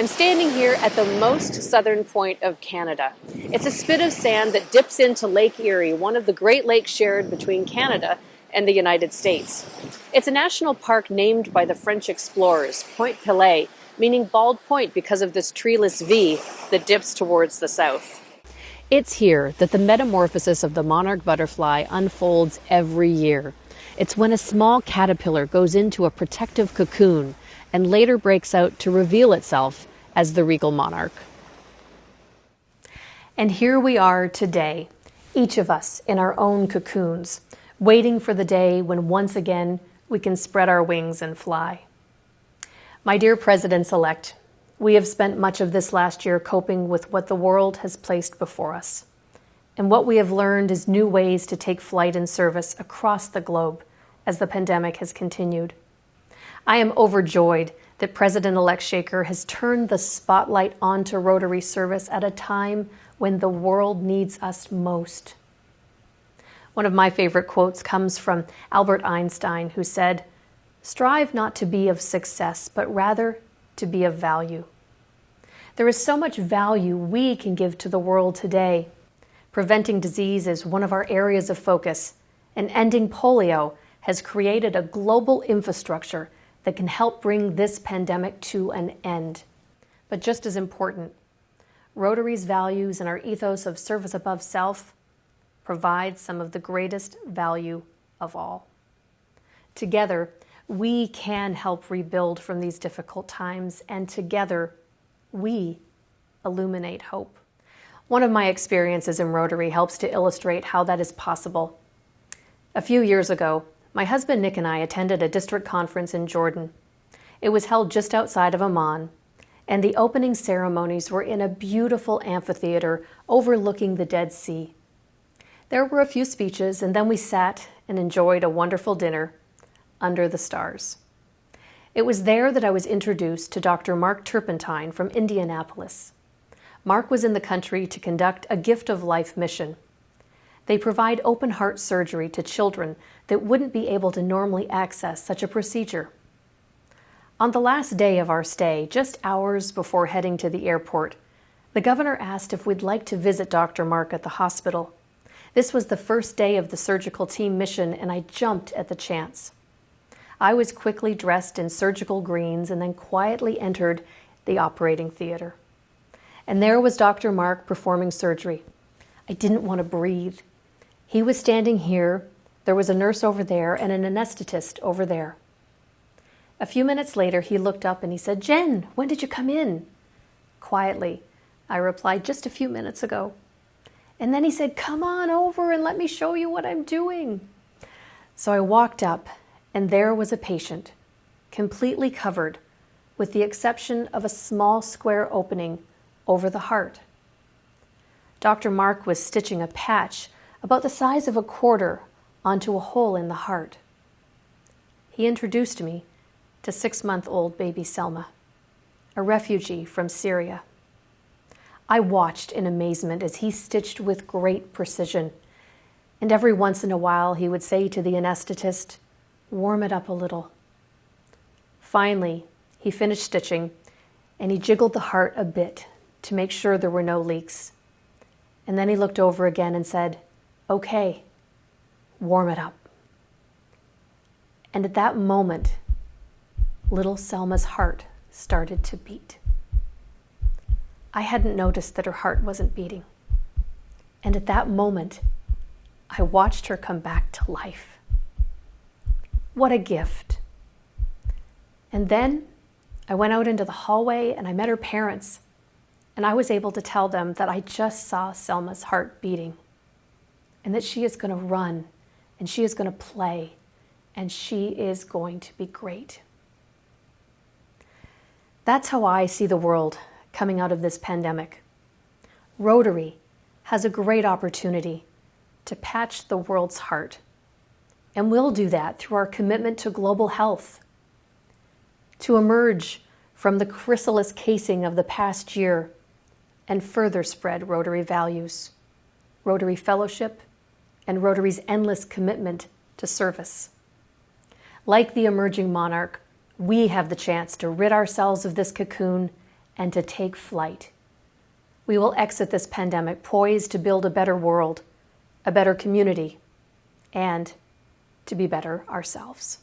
I'm standing here at the most southern point of Canada. It's a spit of sand that dips into Lake Erie, one of the Great Lakes shared between Canada and the United States. It's a national park named by the French explorers, Point Pelee, meaning bald point because of this treeless V that dips towards the south. It's here that the metamorphosis of the monarch butterfly unfolds every year. It's when a small caterpillar goes into a protective cocoon and later breaks out to reveal itself as the regal monarch. And here we are today, each of us in our own cocoons, waiting for the day when once again we can spread our wings and fly. My dear Presidents-elect, we have spent much of this last year coping with what the world has placed before us. And what we have learned is new ways to take flight and service across the globe as the pandemic has continued. I am overjoyed that President-elect Shaker has turned the spotlight onto Rotary service at a time when the world needs us most. One of my favorite quotes comes from Albert Einstein, who said, "Strive not to be of success, but rather to be of value." There is so much value we can give to the world today. Preventing disease is one of our areas of focus, and ending polio has created a global infrastructure that can help bring this pandemic to an end. But just as important, Rotary's values and our ethos of service above self provide some of the greatest value of all. Together, we can help rebuild from these difficult times, and together, we illuminate hope. One of my experiences in Rotary helps to illustrate how that is possible. A few years ago, my husband Nick and I attended a district conference in Jordan. It was held just outside of Amman, and the opening ceremonies were in a beautiful amphitheater overlooking the Dead Sea. There were a few speeches, and then we sat and enjoyed a wonderful dinner under the stars. It was there that I was introduced to Dr. Mark Turpentine from Indianapolis. Mark was in the country to conduct a Gift of Life mission. They provide open heart surgery to children that wouldn't be able to normally access such a procedure. On the last day of our stay, just hours before heading to the airport, the governor asked if we'd like to visit Dr. Mark at the hospital. This was the first day of the surgical team mission, and I jumped at the chance. I was quickly dressed in surgical greens and then quietly entered the operating theater. And there was Dr. Mark performing surgery. I didn't want to breathe. He was standing here, there was a nurse over there, and an anesthetist over there. A few minutes later, he looked up and he said, "Jen, when did you come in?" Quietly, I replied, "Just a few minutes ago." And then he said, "Come on over and let me show you what I'm doing." So I walked up, and there was a patient, completely covered, with the exception of a small square opening over the heart. Dr. Mark was stitching a patch about the size of a quarter onto a hole in the heart. He introduced me to 6-month-old baby Selma, a refugee from Syria. I watched in amazement as he stitched with great precision, and every once in a while he would say to the anesthetist, "Warm it up a little." Finally, he finished stitching, and he jiggled the heart a bit to make sure there were no leaks. And then he looked over again and said, "Okay, warm it up." And at that moment, little Selma's heart started to beat. I hadn't noticed that her heart wasn't beating. And at that moment, I watched her come back to life. What a gift. And then I went out into the hallway and I met her parents, and I was able to tell them that I just saw Selma's heart beating, and that she is going to run, and she is going to play, and she is going to be great. That's how I see the world coming out of this pandemic. Rotary has a great opportunity to patch the world's heart, and we'll do that through our commitment to global health, to emerge from the chrysalis casing of the past year and further spread Rotary values, Rotary fellowship, and Rotary's endless commitment to service. Like the emerging monarch, we have the chance to rid ourselves of this cocoon and to take flight. We will exit this pandemic poised to build a better world, a better community, and to be better ourselves.